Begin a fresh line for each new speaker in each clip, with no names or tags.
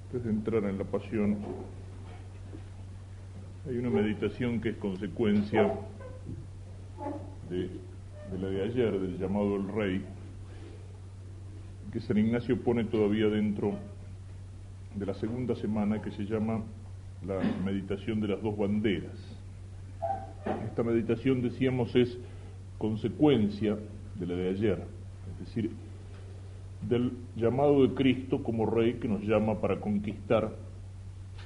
Antes de entrar en la pasión, hay una meditación que es consecuencia de la de ayer, del llamado del Rey, que San Ignacio pone todavía dentro de la segunda semana, que se llama la meditación de las dos banderas. Esta meditación, decíamos, es consecuencia de la de ayer, es decir, del llamado de Cristo como Rey que nos llama para conquistar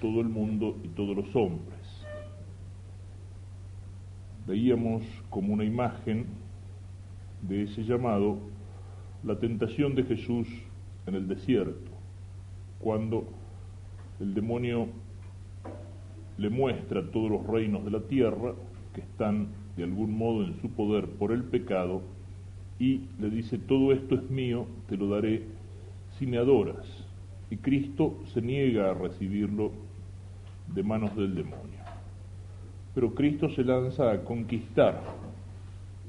todo el mundo y todos los hombres. Veíamos como una imagen de ese llamado la tentación de Jesús en el desierto, cuando el demonio le muestra todos los reinos de la tierra que están de algún modo en su poder por el pecado, y le dice: todo esto es mío, te lo daré si me adoras. Y Cristo se niega a recibirlo de manos del demonio. Pero Cristo se lanza a conquistar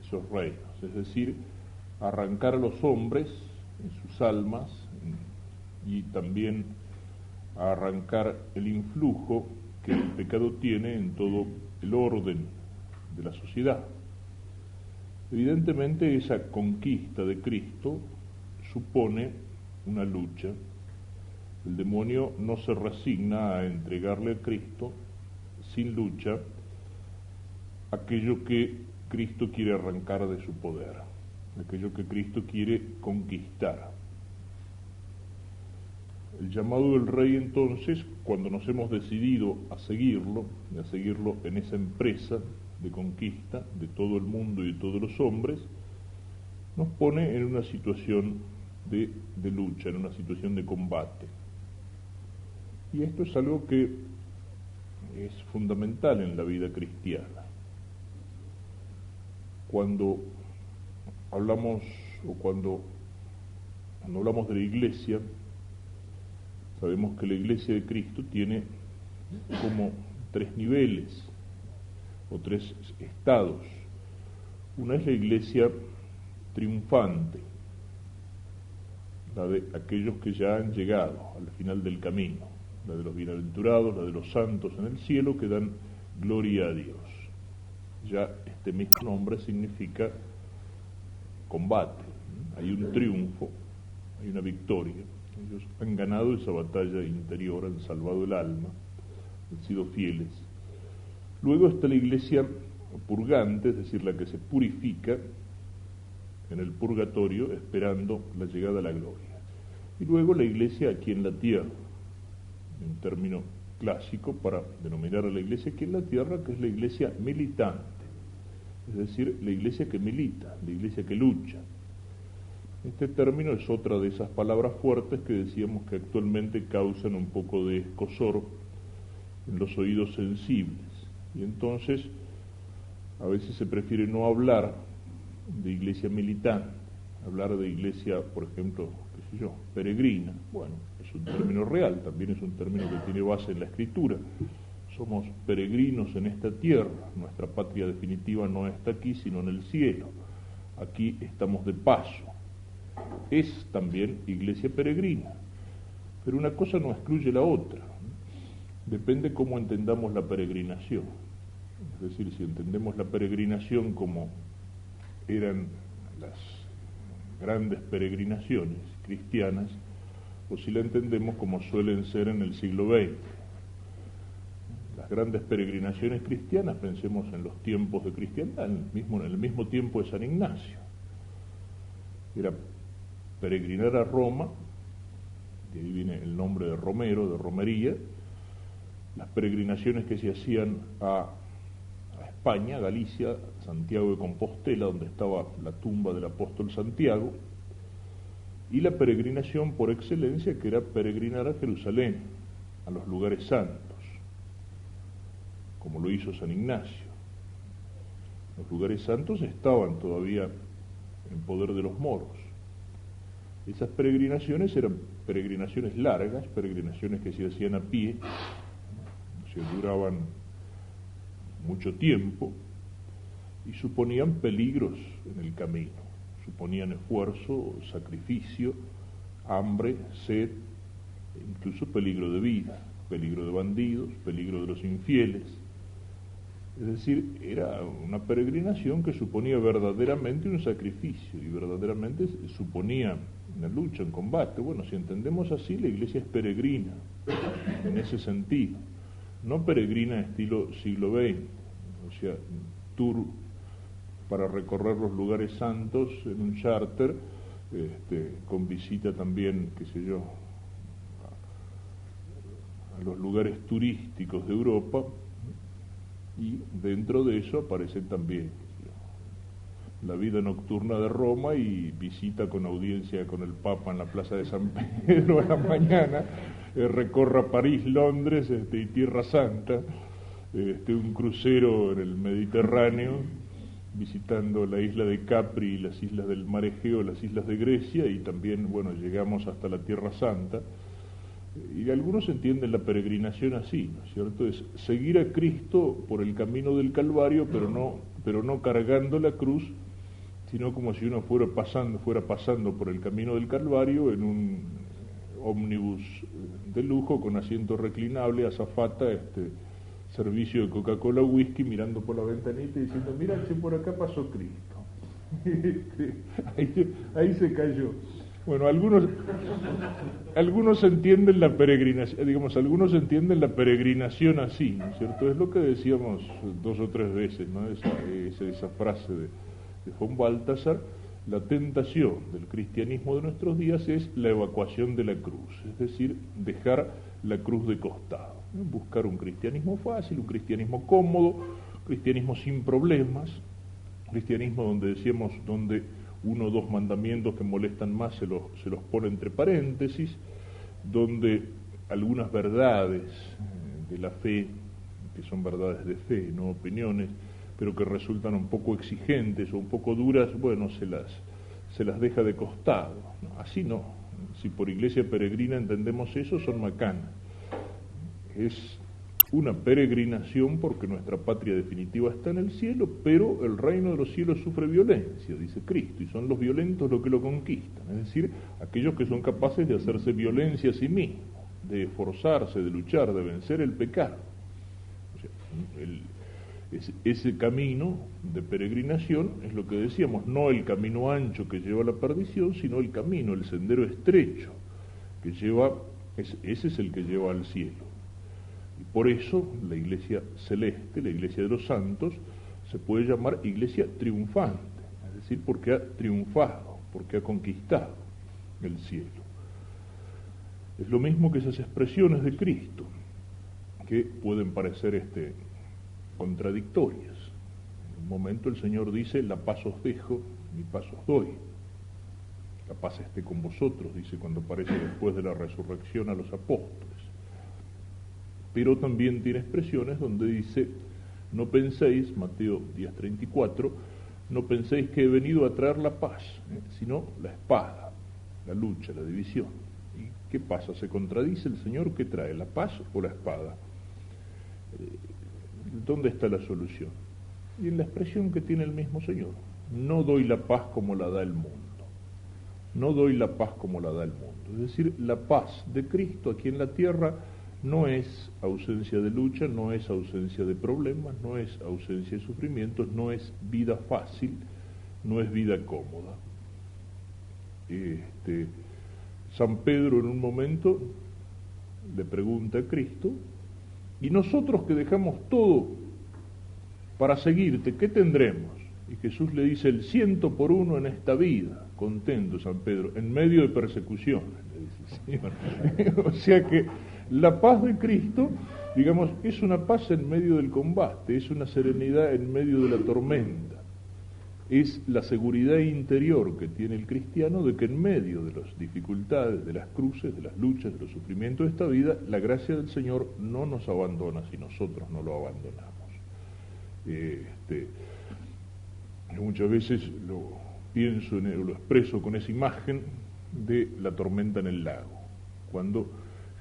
esos reinos, es decir, a arrancar a los hombres en sus almas y también a arrancar el influjo que el pecado tiene en todo el orden de la sociedad. Evidentemente, esa conquista de Cristo supone una lucha. El demonio no se resigna a entregarle a Cristo sin lucha aquello que Cristo quiere arrancar de su poder, aquello que Cristo quiere conquistar. El llamado del Rey, entonces, cuando nos hemos decidido a seguirlo en esa empresa de conquista de todo el mundo y de todos los hombres, nos pone en una situación de lucha, en una situación de combate. Y esto es algo que es fundamental en la vida cristiana. Cuando hablamos de la Iglesia, sabemos que la Iglesia de Cristo tiene como tres niveles o tres estados. Una es la Iglesia triunfante, la de aquellos que ya han llegado al final del camino, la de los bienaventurados, la de los santos en el cielo que dan gloria a Dios. Ya este mismo nombre significa combate, hay un triunfo, hay una victoria. Ellos han ganado esa batalla interior, han salvado el alma, han sido fieles. Luego está la Iglesia purgante, es decir, la que se purifica en el purgatorio esperando la llegada a la gloria. Y luego la Iglesia aquí en la tierra, un término clásico para denominar a la Iglesia aquí en la tierra, que es la Iglesia militante, es decir, la Iglesia que milita, la Iglesia que lucha. Este término es otra de esas palabras fuertes que decíamos que actualmente causan un poco de escozor en los oídos sensibles. Y entonces, a veces se prefiere no hablar de iglesia militante, hablar de iglesia, por ejemplo, peregrina. Bueno, es un término real, también es un término que tiene base en la Escritura. Somos peregrinos en esta tierra, nuestra patria definitiva no está aquí, sino en el cielo. Aquí estamos de paso. Es también iglesia peregrina, pero una cosa no excluye la otra. Depende cómo entendamos la peregrinación. Es decir, si entendemos la peregrinación como eran las grandes peregrinaciones cristianas, o si la entendemos como suelen ser en el siglo XX. Las grandes peregrinaciones cristianas, pensemos en los tiempos de cristiandad, en el mismo tiempo de San Ignacio. Era peregrinar a Roma, de ahí viene el nombre de Romero, de romería. Las peregrinaciones que se hacían a España, Galicia, Santiago de Compostela, donde estaba la tumba del apóstol Santiago, y la peregrinación por excelencia, que era peregrinar a Jerusalén, a los lugares santos, como lo hizo San Ignacio. Los lugares santos estaban todavía en poder de los moros. Esas peregrinaciones eran peregrinaciones largas, peregrinaciones que se hacían a pie, duraban mucho tiempo y suponían peligros en el camino, suponían esfuerzo, sacrificio, hambre, sed, incluso peligro de vida, peligro de bandidos, peligro de los infieles. Es decir, era una peregrinación que suponía verdaderamente un sacrificio y verdaderamente suponía una lucha, un combate. Bueno, si entendemos así, la Iglesia es peregrina en ese sentido, no peregrina estilo siglo XX, o sea, tour para recorrer los lugares santos en un charter, con visita también, qué sé yo, a los lugares turísticos de Europa, y dentro de eso aparecen también la vida nocturna de Roma y visita con audiencia con el Papa en la Plaza de San Pedro a la mañana, recorra París, Londres y Tierra Santa, un crucero en el Mediterráneo, visitando la isla de Capri, las islas del Mar Egeo, las islas de Grecia, y también, bueno, llegamos hasta la Tierra Santa. Y algunos entienden la peregrinación así, ¿no es cierto? Es seguir a Cristo por el camino del Calvario, pero no cargando la cruz, sino como si uno fuera pasando por el camino del Calvario en un ómnibus de lujo con asiento reclinable, azafata, servicio de Coca-Cola, whisky, mirando por la ventanita y diciendo, mira, che, por acá pasó Cristo. Ahí se cayó. Bueno, algunos entienden la peregrinación, algunos entienden la peregrinación así, ¿no es cierto? Es lo que decíamos 2 o 3 veces, ¿no? Esa frase de von Balthasar. La tentación del cristianismo de nuestros días es la evacuación de la cruz, es decir, dejar la cruz de costado, ¿no? Buscar un cristianismo fácil, un cristianismo cómodo, un cristianismo sin problemas, un cristianismo donde 1 o 2 mandamientos que molestan más se los pone entre paréntesis, donde algunas verdades de la fe, que son verdades de fe, no opiniones, pero que resultan un poco exigentes o un poco duras, bueno, se las deja de costado. No, así no. Si por iglesia peregrina entendemos eso, son macanas. Es una peregrinación porque nuestra patria definitiva está en el cielo, pero el reino de los cielos sufre violencia, dice Cristo, y son los violentos los que lo conquistan, es decir, aquellos que son capaces de hacerse violencia a sí mismos, de esforzarse, de luchar, de vencer el pecado. O sea, ese camino de peregrinación es lo que decíamos, no el camino ancho que lleva a la perdición, sino el camino, el sendero estrecho que lleva, ese es el que lleva al cielo. Y por eso la iglesia celeste, la iglesia de los santos, se puede llamar iglesia triunfante, es decir, porque ha triunfado, porque ha conquistado el cielo. Es lo mismo que esas expresiones de Cristo, que pueden parecer contradictorias. En un momento el Señor dice, la paz os dejo, mi paz os doy. La paz esté con vosotros, dice cuando aparece después de la resurrección a los apóstoles. Pero también tiene expresiones donde dice, no penséis, Mateo 10:34, no penséis que he venido a traer la paz, sino la espada, la lucha, la división. ¿Y qué pasa? ¿Se contradice el Señor? ¿Qué trae, la paz o la espada? ¿Dónde está la solución? Y en la expresión que tiene el mismo Señor, no doy la paz como la da el mundo. No doy la paz como la da el mundo. Es decir, la paz de Cristo aquí en la tierra no es ausencia de lucha, no es ausencia de problemas, no es ausencia de sufrimientos, no es vida fácil, no es vida cómoda. San Pedro en un momento le pregunta a Cristo, ¿y nosotros que dejamos todo para seguirte, qué tendremos? Y Jesús le dice, el 100 por 1 en esta vida, contento San Pedro, en medio de persecuciones, le dice el Señor. O sea que la paz de Cristo, digamos, es una paz en medio del combate, es una serenidad en medio de la tormenta, es la seguridad interior que tiene el cristiano de que en medio de las dificultades, de las cruces, de las luchas, de los sufrimientos de esta vida, la gracia del Señor no nos abandona si nosotros no lo abandonamos. Muchas veces lo pienso, lo expreso con esa imagen de la tormenta en el lago, cuando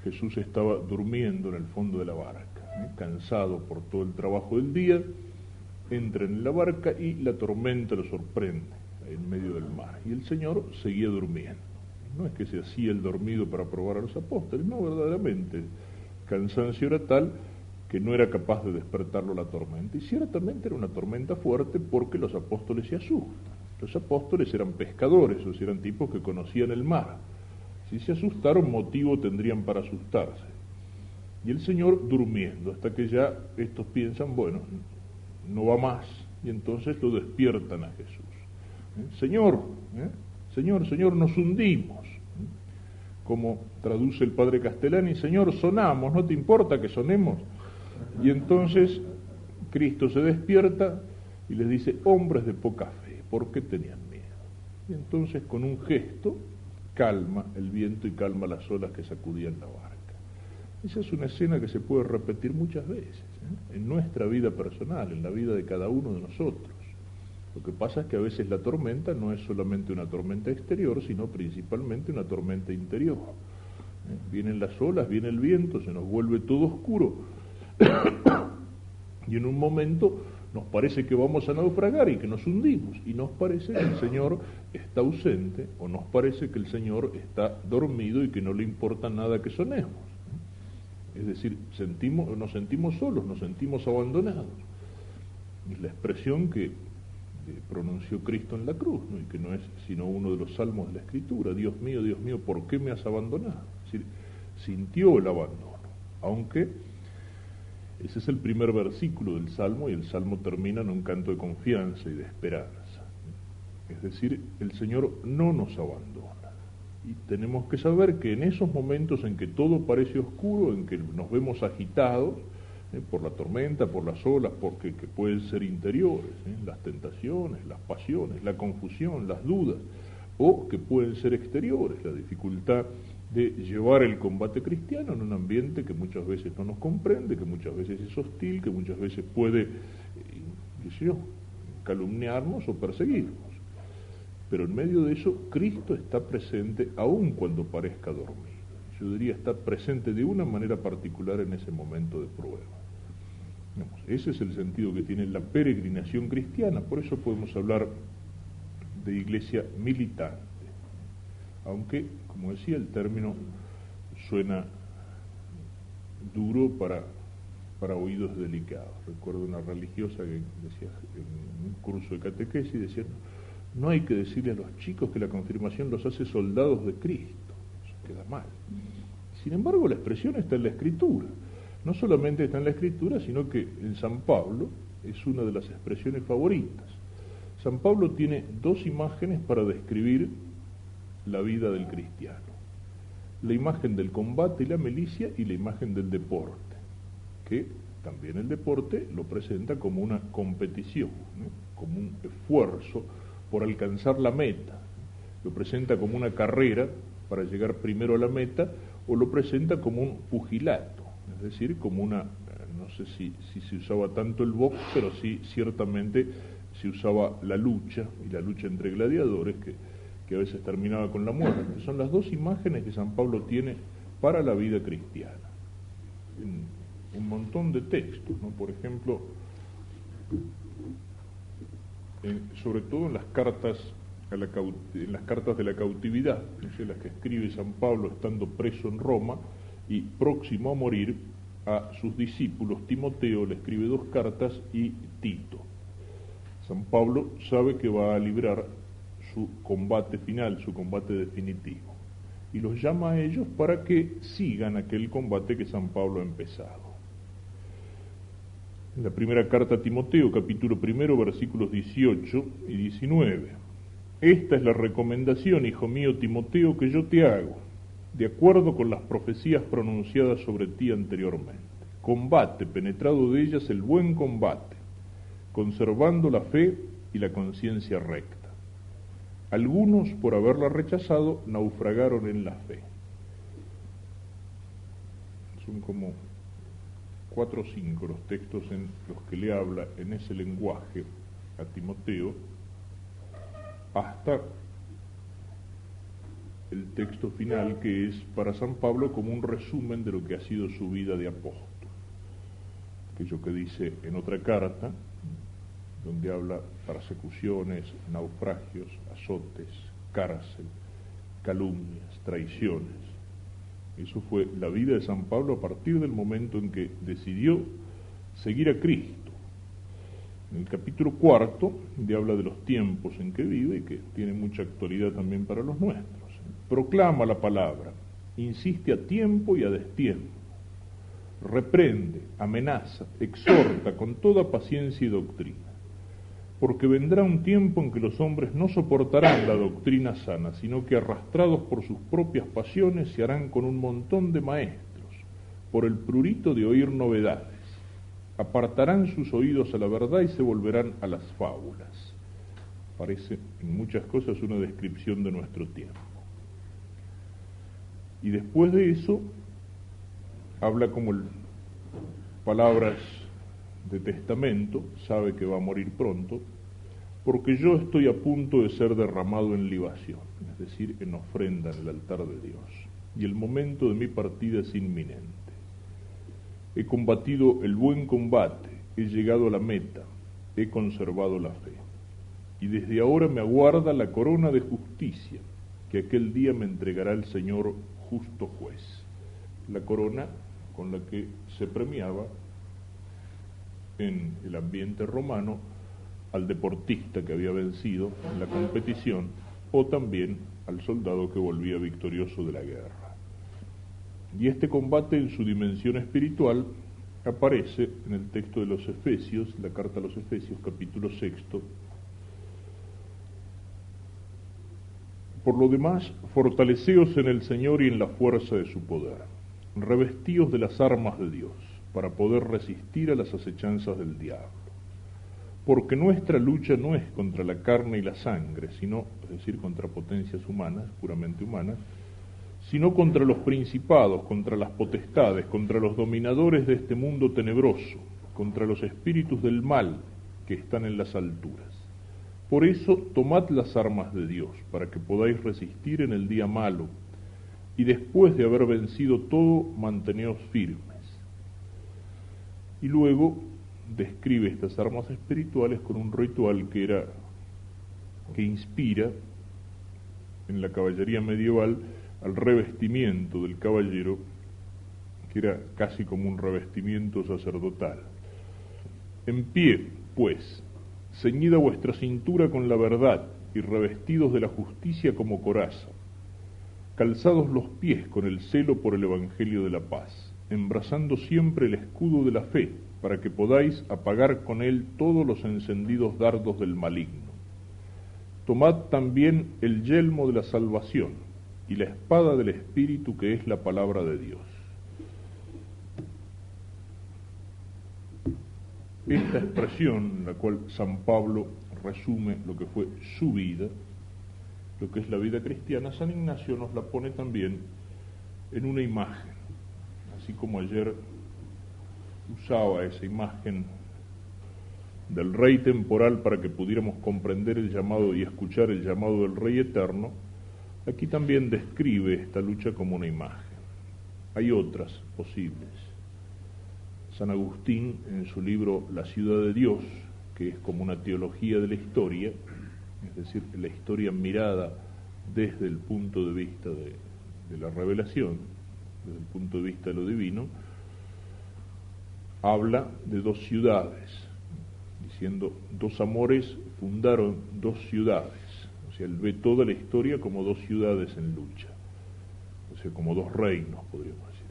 Jesús estaba durmiendo en el fondo de la barca, cansado por todo el trabajo del día, entra en la barca y la tormenta lo sorprende en medio del mar, y el Señor seguía durmiendo. No es que se hacía el dormido para probar a los apóstoles, no, verdaderamente. El cansancio era tal que no era capaz de despertarlo la tormenta. Y ciertamente era una tormenta fuerte porque los apóstoles se asustan. Los apóstoles eran pescadores, o sea, eran tipos que conocían el mar. Si se asustaron, motivo tendrían para asustarse. Y el Señor durmiendo, hasta que ya estos piensan, bueno, no va más, y entonces lo despiertan a Jesús. Señor, Señor, nos hundimos. Como traduce el padre Castellani, Señor, sonamos, ¿no te importa que sonemos? Y entonces Cristo se despierta y les dice, hombres de poca fe, ¿por qué tenían miedo? Y entonces con un gesto calma el viento y calma las olas que sacudían la barca. Esa es una escena que se puede repetir muchas veces, en nuestra vida personal, en la vida de cada uno de nosotros. Lo que pasa es que a veces la tormenta no es solamente una tormenta exterior, sino principalmente una tormenta interior. Vienen las olas, viene el viento, se nos vuelve todo oscuro y en un momento nos parece que vamos a naufragar y que nos hundimos, y nos parece que el Señor está ausente, o nos parece que el Señor está dormido y que no le importa nada que sonemos. Es decir, nos sentimos solos, nos sentimos abandonados. Es la expresión que pronunció Cristo en la cruz, ¿no? Y que no es sino uno de los salmos de la Escritura. Dios mío, ¿por qué me has abandonado? Es decir, sintió el abandono, aunque ese es el primer versículo del Salmo, y el Salmo termina en un canto de confianza y de esperanza. Es decir, el Señor no nos abandona. Y tenemos que saber que en esos momentos en que todo parece oscuro, en que nos vemos agitados por la tormenta, por las olas, porque que pueden ser interiores, las tentaciones, las pasiones, la confusión, las dudas, o que pueden ser exteriores, la dificultad de llevar el combate cristiano en un ambiente que muchas veces no nos comprende, que muchas veces es hostil, que muchas veces puede, calumniarnos o perseguirnos. Pero en medio de eso, Cristo está presente aun cuando parezca dormido. Yo diría, está presente de una manera particular en ese momento de prueba. Ese es el sentido que tiene la peregrinación cristiana. Por eso podemos hablar de iglesia militante. Aunque, como decía, el término suena duro para oídos delicados. Recuerdo una religiosa que decía en un curso de catequesis, decía, no hay que decirle a los chicos que la confirmación los hace soldados de Cristo. Eso queda mal. Sin embargo, la expresión está en la Escritura. No solamente está en la Escritura, sino que en San Pablo es una de las expresiones favoritas. San Pablo tiene dos imágenes para describir la vida del cristiano. La imagen del combate y la milicia, y la imagen del deporte, que también el deporte lo presenta como una competición, como un esfuerzo por alcanzar la meta. Lo presenta como una carrera para llegar primero a la meta, o lo presenta como un pugilato, es decir, como una, no sé si se usaba tanto el box, pero sí ciertamente se usaba la lucha, y la lucha entre gladiadores, que a veces terminaba con la muerte. Son las dos imágenes que San Pablo tiene para la vida cristiana. En un montón de textos, ¿no? Por ejemplo, sobre todo en las cartas en las cartas de la cautividad, las que escribe San Pablo estando preso en Roma y próximo a morir, a sus discípulos. Timoteo le escribe dos cartas, y Tito. San Pablo sabe que va a librar su combate final, su combate definitivo, y los llama a ellos para que sigan aquel combate que San Pablo ha empezado. En la primera carta a Timoteo, capítulo 1, versículos 18 y 19. Esta es la recomendación, hijo mío Timoteo, que yo te hago, de acuerdo con las profecías pronunciadas sobre ti anteriormente. Combate, penetrado de ellas, el buen combate, conservando la fe y la conciencia recta. Algunos, por haberla rechazado, naufragaron en la fe. Son como 4 o 5 los textos en los que le habla en ese lenguaje a Timoteo, hasta el texto final, que es para San Pablo como un resumen de lo que ha sido su vida de apóstol. Aquello que dice en otra carta, donde habla persecuciones, naufragios, azotes, cárcel, calumnias, traiciones. Eso fue la vida de San Pablo a partir del momento en que decidió seguir a Cristo. En el capítulo 4 habla de los tiempos en que vive y que tiene mucha actualidad también para los nuestros. Proclama la palabra, insiste a tiempo y a destiempo, reprende, amenaza, exhorta con toda paciencia y doctrina, porque vendrá un tiempo en que los hombres no soportarán la doctrina sana, sino que arrastrados por sus propias pasiones se harán con un montón de maestros, por el prurito de oír novedades. Apartarán sus oídos a la verdad y se volverán a las fábulas. Parece en muchas cosas una descripción de nuestro tiempo. Y después de eso, habla como palabras de testamento, sabe que va a morir pronto, porque yo estoy a punto de ser derramado en libación, es decir, en ofrenda en el altar de Dios, y el momento de mi partida es inminente. He combatido el buen combate, he llegado a la meta, he conservado la fe. Y desde ahora me aguarda la corona de justicia, que aquel día me entregará el Señor justo juez. La corona con la que se premiaba en el ambiente romano al deportista que había vencido en la competición, o también al soldado que volvía victorioso de la guerra. Y este combate en su dimensión espiritual aparece en el texto de los Efesios, la carta a los Efesios, capítulo 6. Por lo demás, fortaleceos en el Señor y en la fuerza de su poder. Revestíos de las armas de Dios, para poder resistir a las acechanzas del diablo. Porque nuestra lucha no es contra la carne y la sangre, sino, es decir, contra potencias humanas, puramente humanas, sino contra los principados, contra las potestades, contra los dominadores de este mundo tenebroso, contra los espíritus del mal que están en las alturas. Por eso, tomad las armas de Dios, para que podáis resistir en el día malo, y después de haber vencido todo, manteneos firmes. Y luego describe estas armas espirituales con un ritual que inspira en la caballería medieval al revestimiento del caballero, que era casi como un revestimiento sacerdotal. En pie, pues, ceñida vuestra cintura con la verdad y revestidos de la justicia como coraza, calzados los pies con el celo por el Evangelio de la paz, embrazando siempre el escudo de la fe, para que podáis apagar con él todos los encendidos dardos del maligno. Tomad también el yelmo de la salvación y la espada del Espíritu, que es la palabra de Dios. Esta expresión, en la cual San Pablo resume lo que fue su vida, lo que es la vida cristiana, San Ignacio nos la pone también en una imagen, así como ayer usaba esa imagen del Rey temporal para que pudiéramos comprender el llamado y escuchar el llamado del Rey eterno. Aquí también describe esta lucha como una imagen. Hay otras posibles. San Agustín, en su libro La ciudad de Dios, que es como una teología de la historia, es decir, la historia mirada desde el punto de vista de la revelación, desde el punto de vista de lo divino, habla de dos ciudades, diciendo, dos amores fundaron dos ciudades. O sea, él ve toda la historia como dos ciudades en lucha, o sea, como dos reinos, podríamos decir.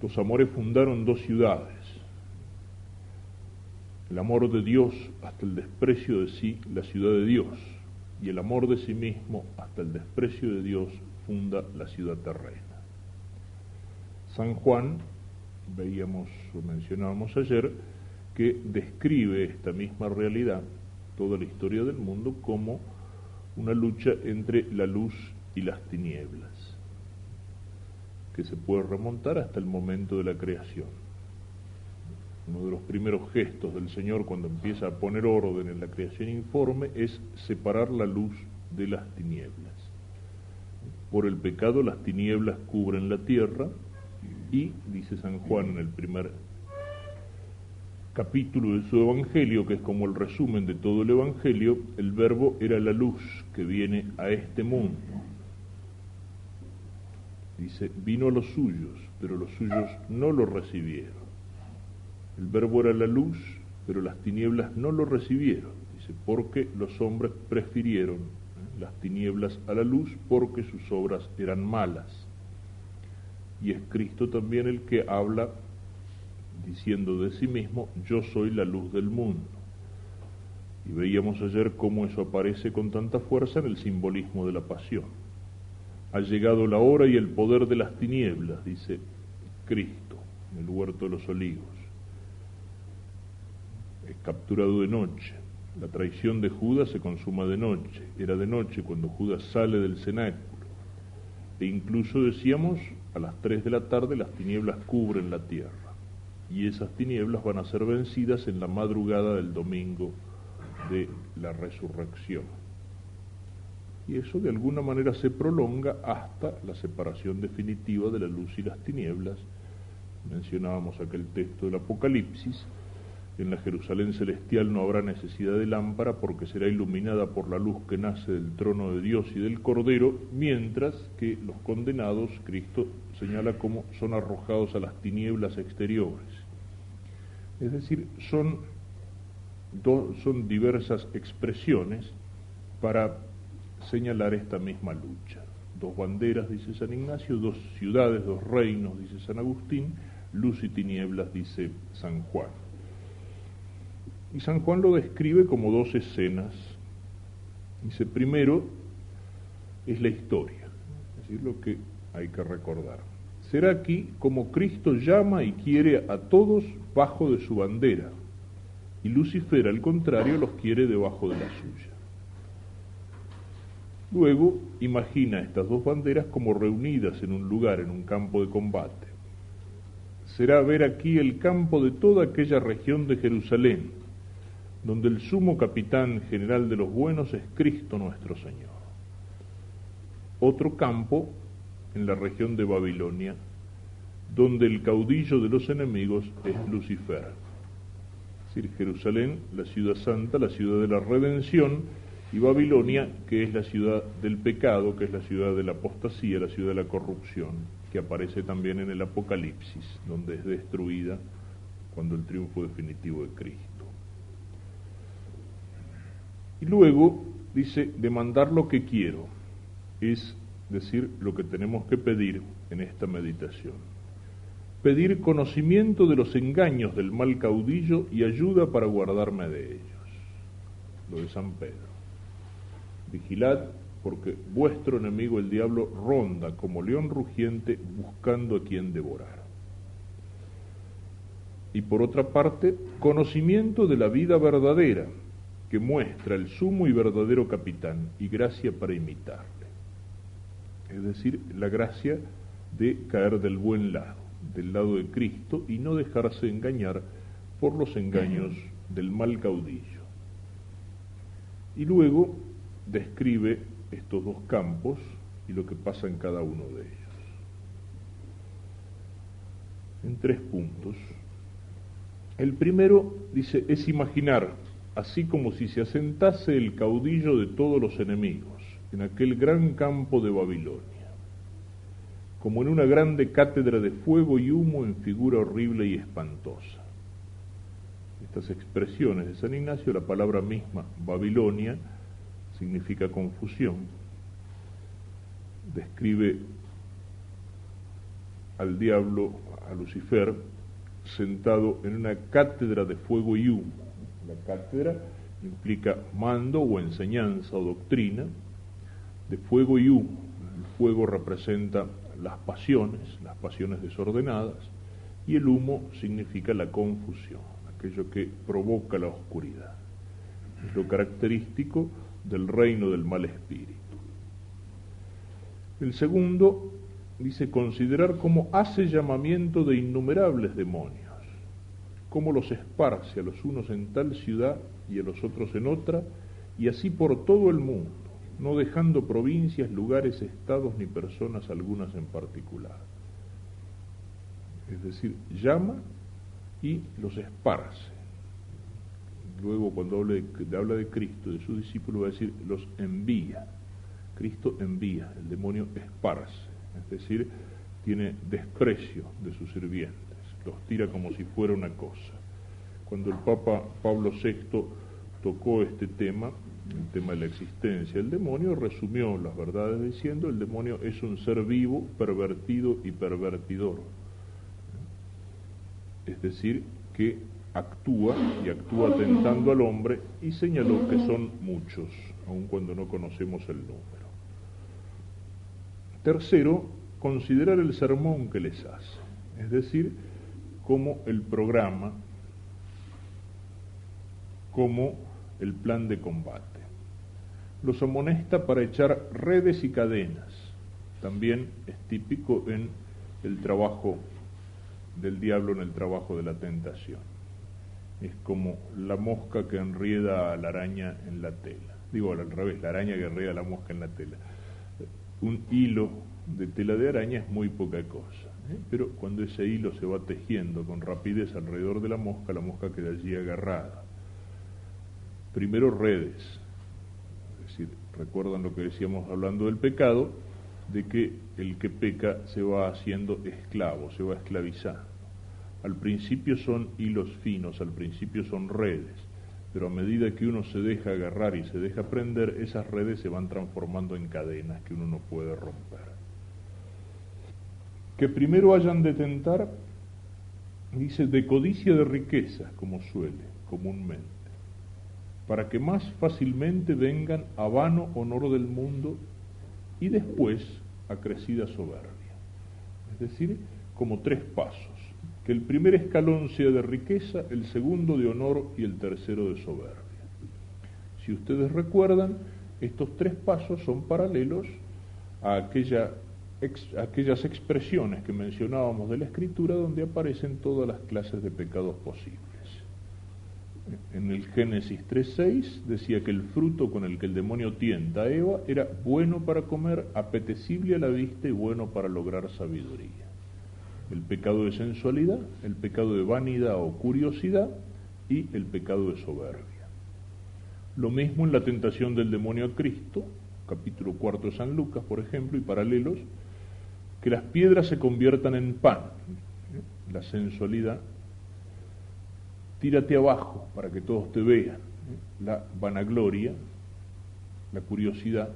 Dos amores fundaron dos ciudades. El amor de Dios hasta el desprecio de sí, la ciudad de Dios, y el amor de sí mismo hasta el desprecio de Dios funda la ciudad terrena. San Juan, veíamos o mencionábamos ayer, que describe esta misma realidad, toda la historia del mundo, como una lucha entre la luz y las tinieblas, que se puede remontar hasta el momento de la creación. Uno de los primeros gestos del Señor cuando empieza a poner orden en la creación informe es separar la luz de las tinieblas. Por el pecado las tinieblas cubren la tierra y, dice San Juan en el primer capítulo de su Evangelio, que es como el resumen de todo el Evangelio, el Verbo era la luz que viene a este mundo. Dice, vino a los suyos, pero los suyos no lo recibieron. El Verbo era la luz, pero las tinieblas no lo recibieron. Dice, porque los hombres prefirieron las tinieblas a la luz, porque sus obras eran malas. Y es Cristo también el que habla diciendo de sí mismo, yo soy la luz del mundo. Y veíamos ayer cómo eso aparece con tanta fuerza en el simbolismo de la pasión. Ha llegado la hora y el poder de las tinieblas, dice Cristo, en el huerto de los olivos. Es capturado de noche. La traición de Judas se consuma de noche. Era de noche cuando Judas sale del cenáculo. E incluso decíamos, a las 3 de la tarde las tinieblas cubren la tierra. Y esas tinieblas van a ser vencidas en la madrugada del domingo de la resurrección. Y eso de alguna manera se prolonga hasta la separación definitiva de la luz y las tinieblas. Mencionábamos aquel texto del Apocalipsis. En la Jerusalén celestial no habrá necesidad de lámpara porque será iluminada por la luz que nace del trono de Dios y del Cordero, mientras que los condenados, Cristo señala como son arrojados a las tinieblas exteriores. Es decir, son diversas expresiones para señalar esta misma lucha. 2 banderas, dice San Ignacio, 2 ciudades, 2 reinos, dice San Agustín, luz y tinieblas, dice San Juan. Y San Juan lo describe como 2 escenas. Dice, primero es la historia, es decir, lo que hay que recordar. Será aquí como Cristo llama y quiere a todos bajo de su bandera, y Lucifer, al contrario, los quiere debajo de la suya. Luego imagina estas 2 banderas como reunidas en un lugar, en un campo de combate. Será ver aquí el campo de toda aquella región de Jerusalén, donde el sumo capitán general de los buenos es Cristo nuestro Señor. Otro campo en la región de Babilonia, donde el caudillo de los enemigos es Lucifer. Es decir, Jerusalén, la ciudad santa, la ciudad de la redención, y Babilonia, que es la ciudad del pecado, que es la ciudad de la apostasía, la ciudad de la corrupción, que aparece también en el Apocalipsis, donde es destruida cuando el triunfo definitivo de Cristo. Y luego dice, demandar lo que quiero, es decir, lo que tenemos que pedir en esta meditación. Pedir conocimiento de los engaños del mal caudillo y ayuda para guardarme de ellos. Lo de San Pedro. Vigilad, porque vuestro enemigo el diablo ronda como león rugiente buscando a quien devorar. Y por otra parte, conocimiento de la vida verdadera, que muestra el sumo y verdadero capitán, y gracia para imitarle. Es decir, la gracia de caer del buen lado, del lado de Cristo, y no dejarse engañar por los engaños del mal caudillo. Y luego describe estos 2 campos y lo que pasa en cada uno de ellos. En 3 puntos. El primero, dice, es imaginar, así como si se asentase el caudillo de todos los enemigos, en aquel gran campo de Babilonia, como en una grande cátedra de fuego y humo en figura horrible y espantosa. Estas expresiones de San Ignacio, la palabra misma, Babilonia, significa confusión. Describe al diablo, a Lucifer, sentado en una cátedra de fuego y humo. La cátedra implica mando o enseñanza o doctrina de fuego y humo. El fuego representa las pasiones desordenadas, y el humo significa la confusión, aquello que provoca la oscuridad. Es lo característico del reino del mal espíritu. El segundo dice considerar cómo hace llamamiento de innumerables demonios, cómo los esparce a los unos en tal ciudad y a los otros en otra, y así por todo el mundo, no dejando provincias, lugares, estados ni personas algunas en particular. Es decir, llama y los esparce, luego cuando habla de Cristo, de sus discípulos, va a decir, los envía. Cristo envía, el demonio esparce, es decir, tiene desprecio de sus sirvientes, los tira como si fuera una cosa. Cuando el Papa Pablo VI tocó este tema, el tema de la existencia del demonio, resumió las verdades diciendo, el demonio es un ser vivo, pervertido y pervertidor. Es decir, que actúa y actúa tentando al hombre, y señaló que son muchos, aun cuando no conocemos el número. Tercero, considerar el sermón que les hace, es decir, como el programa, como el plan de combate. Los amonesta para echar redes y cadenas. También es típico en el trabajo del diablo, en el trabajo de la tentación. Es como la mosca que enrieda a la araña en la tela. Digo, al revés, la araña que enrieda a la mosca en la tela. Un hilo de tela de araña es muy poca cosa, pero cuando ese hilo se va tejiendo con rapidez alrededor de la mosca queda allí agarrada. Primero redes, es decir, recuerdan lo que decíamos hablando del pecado, de que el que peca se va haciendo esclavo, se va esclavizando. Al principio son hilos finos, al principio son redes, pero a medida que uno se deja agarrar y se deja prender, esas redes se van transformando en cadenas que uno no puede romper. Que primero hayan de tentar, dice, de codicia de riquezas, como suele, comúnmente, para que más fácilmente vengan a vano honor del mundo y después a crecida soberbia. Es decir, como 3 pasos. Que el primer escalón sea de riqueza, el segundo de honor y el tercero de soberbia. Si ustedes recuerdan, estos 3 pasos son paralelos a aquellas expresiones que mencionábamos de la Escritura donde aparecen todas las clases de pecados posibles. En el Génesis 3:6 decía que el fruto con el que el demonio tienta a Eva era bueno para comer, apetecible a la vista y bueno para lograr sabiduría. El pecado de sensualidad, el pecado de vanidad o curiosidad y el pecado de soberbia. Lo mismo en la tentación del demonio a Cristo, capítulo 4 de San Lucas, por ejemplo, y paralelos, que las piedras se conviertan en pan. La sensualidad, tírate abajo para que todos te vean. La vanagloria, la curiosidad,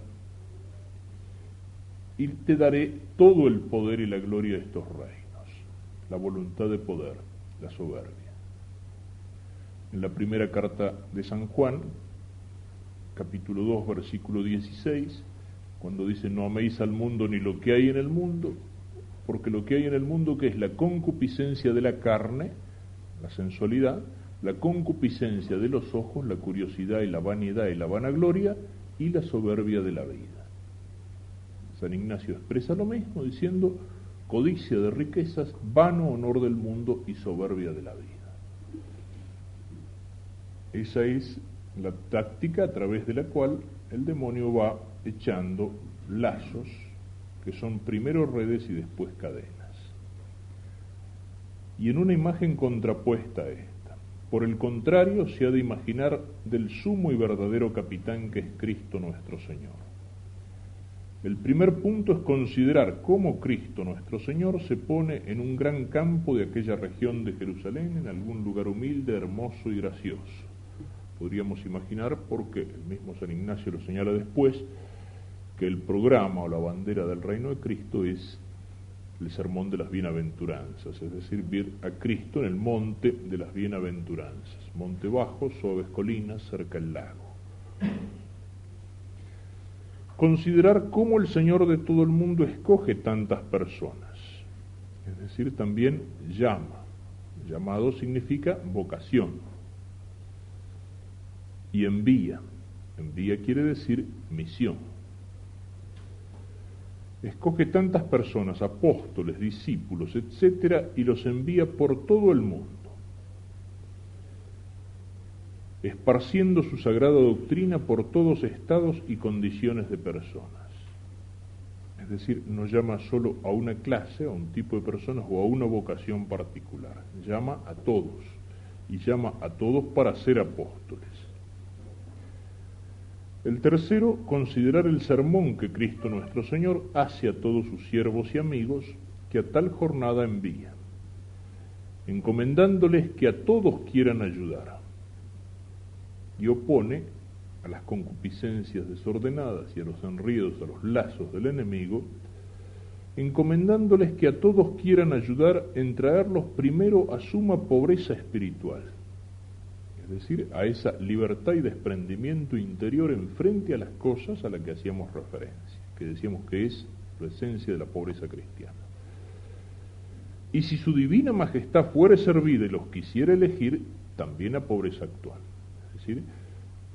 y te daré todo el poder y la gloria de estos reinos. La voluntad de poder, la soberbia. En la primera carta de San Juan, capítulo 2, versículo 16, cuando dice, no améis al mundo ni lo que hay en el mundo, porque lo que hay en el mundo, que es la concupiscencia de la carne, la sensualidad, la concupiscencia de los ojos, la curiosidad y la vanidad y la vanagloria, y la soberbia de la vida. San Ignacio expresa lo mismo diciendo, codicia de riquezas, vano honor del mundo y soberbia de la vida. Esa es la táctica a través de la cual el demonio va echando lazos que son primero redes y después cadenas. Y en una imagen contrapuesta a esta, por el contrario, se ha de imaginar del sumo y verdadero capitán que es Cristo nuestro Señor. El primer punto es considerar cómo Cristo nuestro Señor se pone en un gran campo de aquella región de Jerusalén, en algún lugar humilde, hermoso y gracioso. Podríamos imaginar, porque el mismo San Ignacio lo señala después, que el programa o la bandera del reino de Cristo es el sermón de las bienaventuranzas, es decir, ver a Cristo en el monte de las bienaventuranzas, monte bajo, suaves colinas, cerca del lago. Considerar cómo el Señor de todo el mundo escoge tantas personas, es decir, también llama. Llamado significa vocación. Y envía. Envía quiere decir misión. Escoge tantas personas, apóstoles, discípulos, etcétera, y los envía por todo el mundo, esparciendo su sagrada doctrina por todos estados y condiciones de personas. Es decir, no llama solo a una clase, a un tipo de personas o a una vocación particular, llama a todos, y llama a todos para ser apóstoles. El tercero, considerar el sermón que Cristo nuestro Señor hace a todos sus siervos y amigos que a tal jornada envía, encomendándoles que a todos quieran ayudar, y opone a las concupiscencias desordenadas y a los enredos, a los lazos del enemigo, encomendándoles que a todos quieran ayudar en traerlos primero a suma pobreza espiritual, es decir, a esa libertad y desprendimiento interior en frente a las cosas a las que hacíamos referencia, que decíamos que es la esencia de la pobreza cristiana. Y si su divina majestad fuere servida y los quisiera elegir, también a pobreza actual. Es decir,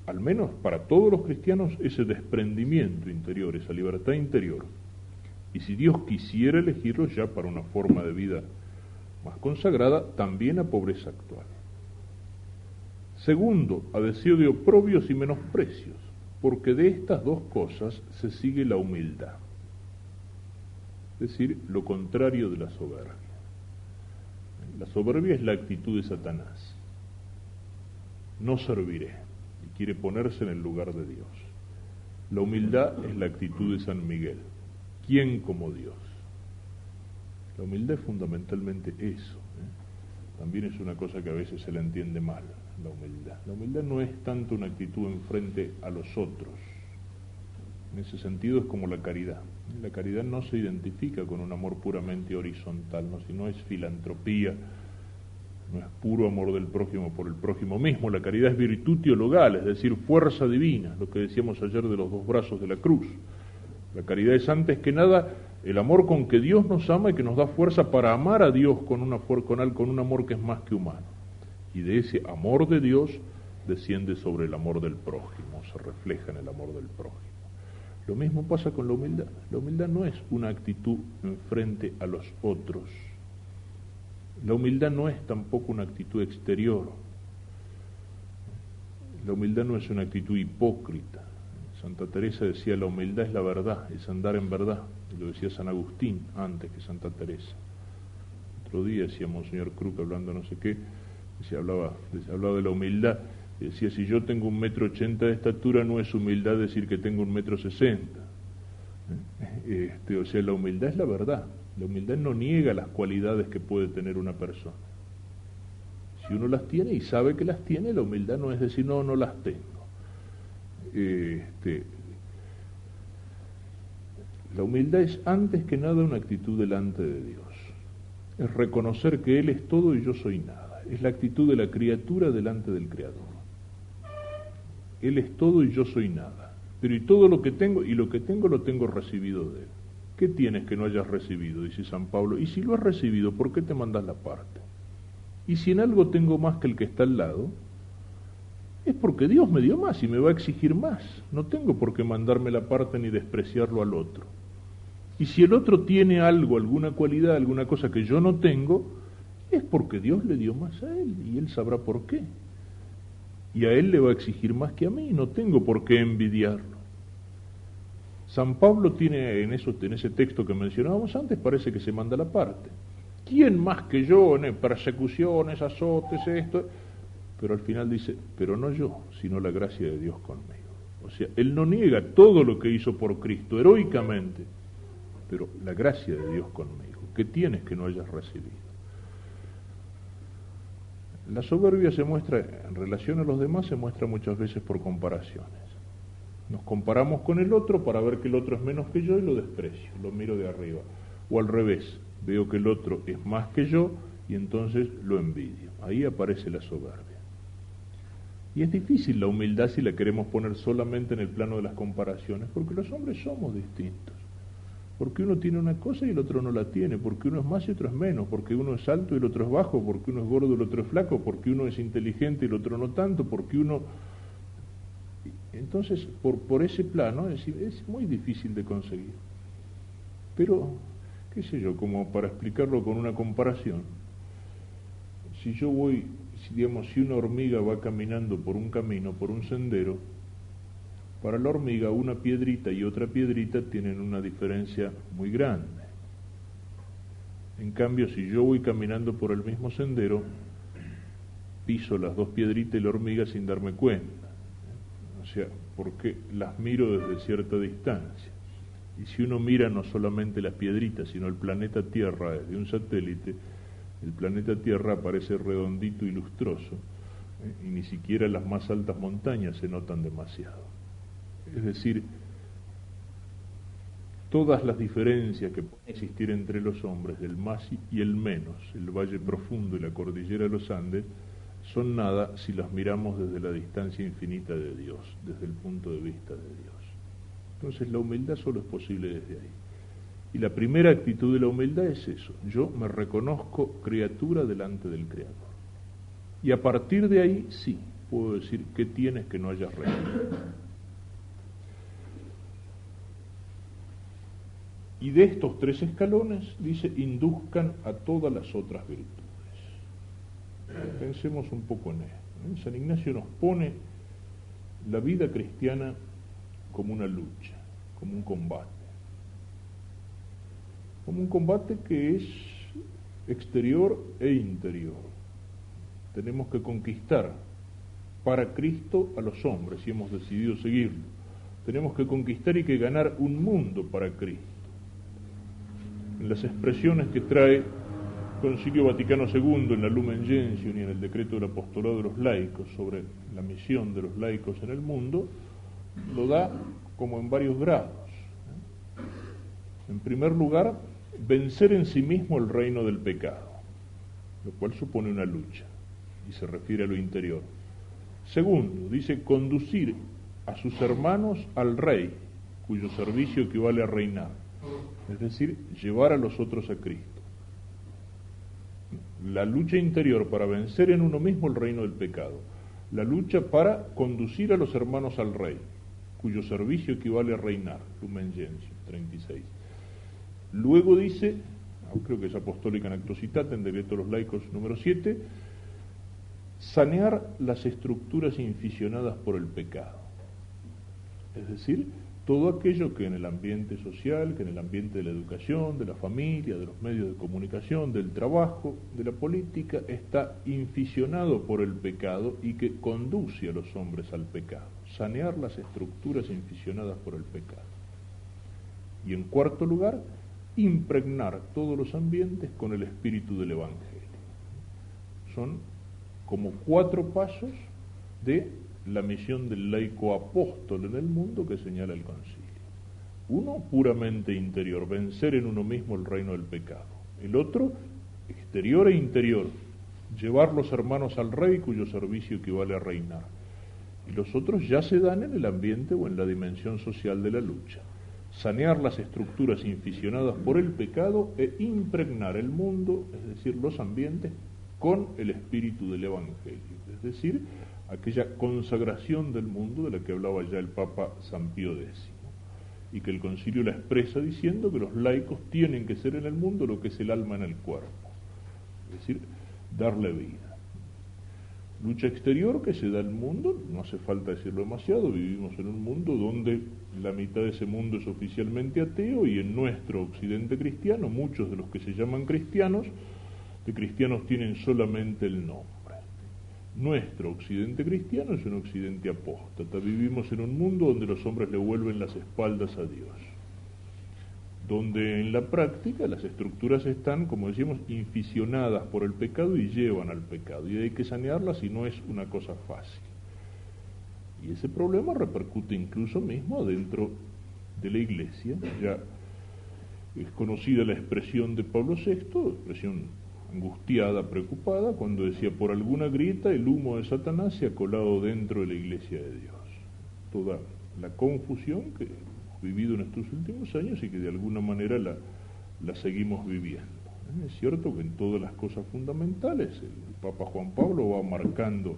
al menos para todos los cristianos, ese desprendimiento interior, esa libertad interior. Y si Dios quisiera elegirlos ya para una forma de vida más consagrada, también a pobreza actual. Segundo, a deseo de oprobios y menosprecios, porque de estas dos cosas se sigue la humildad, es decir, lo contrario de la soberbia. La soberbia es la actitud de Satanás. No serviré, y quiere ponerse en el lugar de Dios. La humildad es la actitud de San Miguel. ¿Quién como Dios? La humildad es fundamentalmente eso. También es una cosa que a veces se la entiende mal, la humildad. La humildad no es tanto una actitud en frente a los otros. En ese sentido es como la caridad. La caridad no se identifica con un amor puramente horizontal, ¿no? Sino es filantropía, no es puro amor del prójimo por el prójimo mismo. La caridad es virtud teologal, es decir, fuerza divina, lo que decíamos ayer de los dos brazos de la cruz. La caridad es antes que nada el amor con que Dios nos ama y que nos da fuerza para amar a Dios con un amor que es más que humano. Y de ese amor de Dios desciende sobre el amor del prójimo, se refleja en el amor del prójimo. Lo mismo pasa con la humildad. La humildad no es una actitud en frente a los otros. La humildad no es tampoco una actitud exterior. La humildad no es una actitud hipócrita. Santa Teresa decía, la humildad es la verdad, es andar en verdad. Y lo decía San Agustín antes que Santa Teresa. Otro día decía Monseñor Krupp, hablando no sé qué, hablaba de la humildad. Y decía, si yo tengo 1,80 m de estatura, no es humildad decir que tengo 1,60 m. O sea, la humildad es la verdad. La humildad no niega las cualidades que puede tener una persona. Si uno las tiene y sabe que las tiene, la humildad no es decir, no las tengo. La humildad es antes que nada una actitud delante de Dios. Es reconocer que Él es todo y yo soy nada. Es la actitud de la criatura delante del Creador. Él es todo y yo soy nada. Pero y todo lo que tengo, y lo que tengo lo tengo recibido de Él. ¿Qué tienes que no hayas recibido? Dice San Pablo. Y si lo has recibido, ¿por qué te mandas la parte? Y si en algo tengo más que el que está al lado, es porque Dios me dio más y me va a exigir más. No tengo por qué mandarme la parte ni despreciarlo al otro. Y si el otro tiene algo, alguna cualidad, alguna cosa que yo no tengo, es porque Dios le dio más a él y él sabrá por qué. Y a él le va a exigir más que a mí, no tengo por qué envidiarlo. San Pablo tiene en ese texto que mencionábamos antes, parece que se manda la parte. ¿Quién más que yo en persecuciones, azotes, esto? Pero al final dice, pero no yo, sino la gracia de Dios conmigo. O sea, él no niega todo lo que hizo por Cristo, heroicamente, pero la gracia de Dios conmigo. ¿Qué tienes que no hayas recibido? La soberbia se muestra, en relación a los demás, se muestra muchas veces por comparaciones. Nos comparamos con el otro para ver que el otro es menos que yo y lo desprecio, lo miro de arriba. O al revés, veo que el otro es más que yo y entonces lo envidio. Ahí aparece la soberbia. Y es difícil la humildad si la queremos poner solamente en el plano de las comparaciones, porque los hombres somos distintos. Porque uno tiene una cosa y el otro no la tiene, porque uno es más y otro es menos, porque uno es alto y el otro es bajo, porque uno es gordo y el otro es flaco, porque uno es inteligente y el otro no tanto, porque uno... Entonces, por ese plano es muy difícil de conseguir. Pero, qué sé yo, como para explicarlo con una comparación, si una hormiga va caminando por un camino, por un sendero, para la hormiga una piedrita y otra piedrita tienen una diferencia muy grande. En cambio, si yo voy caminando por el mismo sendero, piso las dos piedritas y la hormiga sin darme cuenta. O sea, porque las miro desde cierta distancia. Y si uno mira no solamente las piedritas, sino el planeta Tierra desde un satélite, el planeta Tierra aparece redondito y lustroso, y ni siquiera las más altas montañas se notan demasiado. Es decir, todas las diferencias que pueden existir entre los hombres, del más y el menos, el Valle Profundo y la Cordillera de los Andes, son nada si las miramos desde la distancia infinita de Dios, desde el punto de vista de Dios. Entonces la humildad solo es posible desde ahí. Y la primera actitud de la humildad es eso: yo me reconozco criatura delante del Creador. Y a partir de ahí, sí, puedo decir, ¿qué tienes que no hayas recibido? Y de estos 3 escalones, dice, induzcan a todas las otras virtudes. Pensemos un poco en esto. San Ignacio nos pone la vida cristiana como una lucha, como un combate. Como un combate que es exterior e interior. Tenemos que conquistar para Cristo a los hombres, si hemos decidido seguirlo. Tenemos que conquistar y que ganar un mundo para Cristo. En las expresiones que trae Concilio Vaticano II en la Lumen Gentium y en el decreto del apostolado de los laicos sobre la misión de los laicos en el mundo, lo da como en varios grados. En primer lugar, vencer en sí mismo el reino del pecado, lo cual supone una lucha y se refiere a lo interior. Segundo, dice conducir a sus hermanos al rey, cuyo servicio equivale a reinar, es decir, llevar a los otros a Cristo. La lucha interior para vencer en uno mismo el reino del pecado, la lucha para conducir a los hermanos al rey, cuyo servicio equivale a reinar, Lumen Gentium 36. Luego dice, creo que es Apostólica en Acto Citate, en Decreto de los Laicos número 7, sanear las estructuras inficionadas por el pecado. Es decir, todo aquello que en el ambiente social, que en el ambiente de la educación, de la familia, de los medios de comunicación, del trabajo, de la política, está inficionado por el pecado y que conduce a los hombres al pecado. Sanear las estructuras inficionadas por el pecado. Y en cuarto lugar, impregnar todos los ambientes con el espíritu del Evangelio. Son como 4 pasos de la misión del laico apóstol en el mundo que señala el concilio. Uno, puramente interior, vencer en uno mismo el reino del pecado. El otro, exterior e interior, llevar los hermanos al rey cuyo servicio equivale a reinar. Y los otros ya se dan en el ambiente o en la dimensión social de la lucha. Sanear las estructuras inficionadas por el pecado e impregnar el mundo, es decir, los ambientes, con el espíritu del Evangelio, es decir, aquella consagración del mundo de la que hablaba ya el Papa San Pío X, y que el concilio la expresa diciendo que los laicos tienen que ser en el mundo lo que es el alma en el cuerpo, es decir, darle vida. Lucha exterior que se da al mundo, no hace falta decirlo demasiado, vivimos en un mundo donde la mitad de ese mundo es oficialmente ateo, y en nuestro occidente cristiano, muchos de los que se llaman cristianos, de cristianos tienen solamente el nombre. Nuestro occidente cristiano es un occidente apóstata. Vivimos en un mundo donde los hombres le vuelven las espaldas a Dios, donde en la práctica las estructuras están, como decíamos, inficionadas por el pecado y llevan al pecado, y hay que sanearlas y no es una cosa fácil. Y ese problema repercute incluso mismo dentro de la Iglesia. Ya es conocida la expresión de Pablo VI, expresión angustiada, preocupada, cuando decía: por alguna grieta el humo de Satanás se ha colado dentro de la Iglesia de Dios. Toda la confusión que hemos vivido en estos últimos años y que de alguna manera la seguimos viviendo. Es cierto que en todas las cosas fundamentales el Papa Juan Pablo va marcando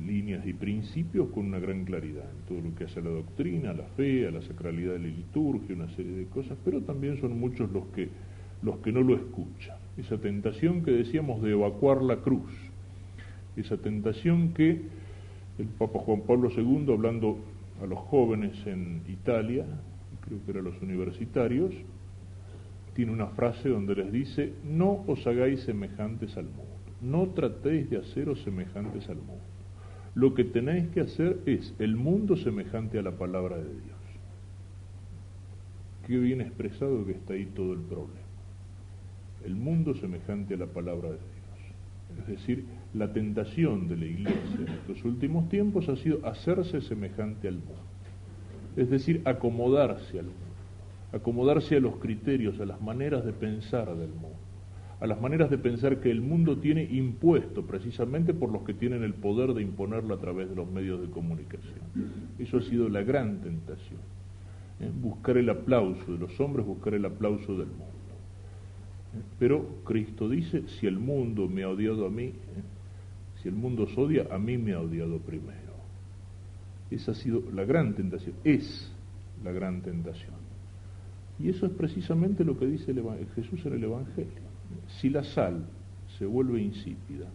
líneas y principios con una gran claridad, en todo lo que hace a la doctrina, a la fe, a la sacralidad de la liturgia, una serie de cosas, pero también son muchos los que no lo escuchan. Esa tentación que decíamos de evacuar la cruz, esa tentación que el Papa Juan Pablo II, hablando a los jóvenes en Italia, creo que eran los universitarios, tiene una frase donde les dice: no os hagáis semejantes al mundo. no tratéis de haceros semejantes al mundo. Lo que tenéis que hacer es el mundo semejante a la palabra de Dios. Qué bien expresado que está ahí todo el problema. El mundo semejante a la palabra de Dios. Es decir, la tentación de la iglesia en estos últimos tiempos ha sido hacerse semejante al mundo. Es decir, acomodarse al mundo, acomodarse a los criterios, a las maneras de pensar del mundo, a las maneras de pensar que el mundo tiene impuesto precisamente por los que tienen el poder de imponerlo a través de los medios de comunicación. Eso ha sido la gran tentación. Buscar el aplauso de los hombres, buscar el aplauso del mundo. Pero Cristo dice, si el mundo me ha odiado a mí, si el mundo os odia, a mí me ha odiado primero. Esa ha sido la gran tentación, es la gran tentación. Y eso es precisamente lo que dice Jesús en el Evangelio. Si la sal se vuelve insípida,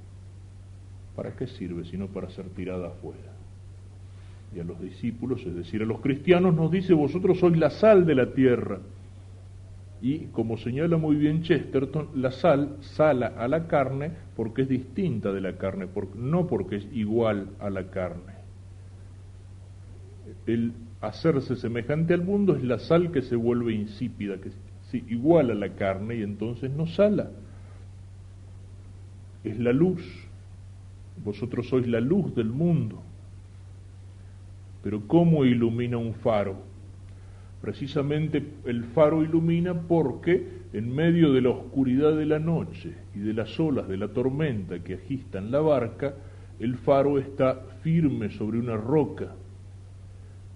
¿para qué sirve sino para ser tirada afuera? Y a los discípulos, es decir, a los cristianos nos dice, vosotros sois la sal de la tierra. Y como señala muy bien Chesterton, la sal sala a la carne porque es distinta de la carne, no porque es igual a la carne. El hacerse semejante al mundo es la sal que se vuelve insípida, que se iguala a la carne y entonces no sala. Es la luz. Vosotros sois la luz del mundo. Pero ¿cómo ilumina un faro? Precisamente el faro ilumina porque en medio de la oscuridad de la noche y de las olas de la tormenta que agistan la barca, el faro está firme sobre una roca.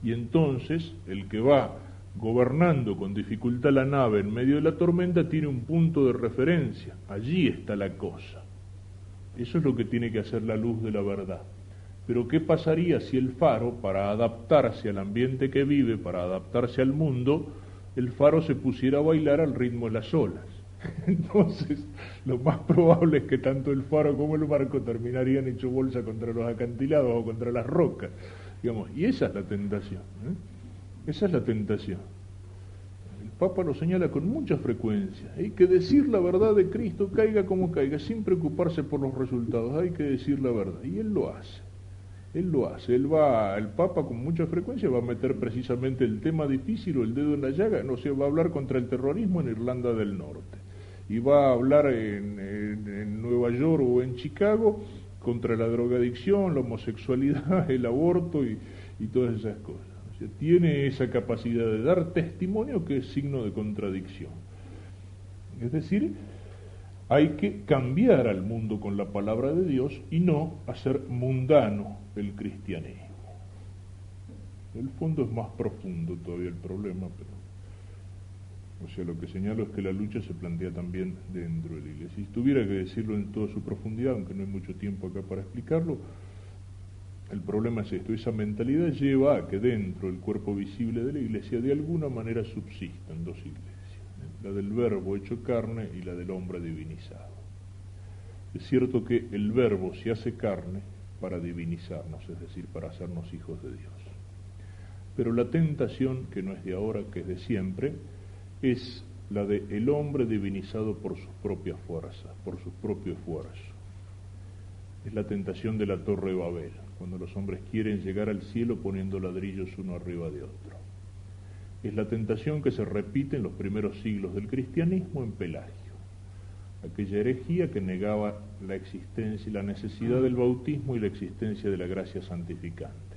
Y entonces el que va gobernando con dificultad la nave en medio de la tormenta tiene un punto de referencia. Allí está la cosa. Eso es lo que tiene que hacer la luz de la verdad. Pero ¿qué pasaría si el faro, para adaptarse al ambiente que vive, para adaptarse al mundo, el faro se pusiera a bailar al ritmo de las olas? Entonces, lo más probable es que tanto el faro como el barco terminarían hecho bolsa contra los acantilados o contra las rocas, digamos. Y esa es la tentación, Esa es la tentación. El Papa lo señala con mucha frecuencia. Hay que decir la verdad de Cristo, caiga como caiga, sin preocuparse por los resultados. Hay que decir la verdad. Y él lo hace. Él lo hace, el Papa con mucha frecuencia va a meter precisamente el tema difícil o el dedo en la llaga, no sé, va a hablar contra el terrorismo en Irlanda del Norte, y va a hablar en Nueva York o en Chicago contra la drogadicción, la homosexualidad, el aborto y todas esas cosas. O sea, tiene esa capacidad de dar testimonio que es signo de contradicción. Es decir, hay que cambiar al mundo con la palabra de Dios y no hacer mundano el cristianismo. El fondo es más profundo todavía el problema, pero o sea, lo que señalo es que la lucha se plantea también dentro de la iglesia. Si tuviera que decirlo en toda su profundidad, aunque no hay mucho tiempo acá para explicarlo, el problema es esto: esa mentalidad lleva a que dentro del cuerpo visible de la iglesia de alguna manera subsistan dos iglesias. La del verbo hecho carne y la del hombre divinizado. Es cierto que el verbo se hace carne para divinizarnos, es decir, para hacernos hijos de Dios. Pero la tentación, que no es de ahora, que es de siempre, es la de el hombre divinizado por sus propias fuerzas, por sus propios esfuerzos. Es la tentación de la Torre de Babel, cuando los hombres quieren llegar al cielo poniendo ladrillos uno arriba de otro. Es la tentación que se repite en los primeros siglos del cristianismo en Pelagio, aquella herejía que negaba la existencia y la necesidad del bautismo y la existencia de la gracia santificante.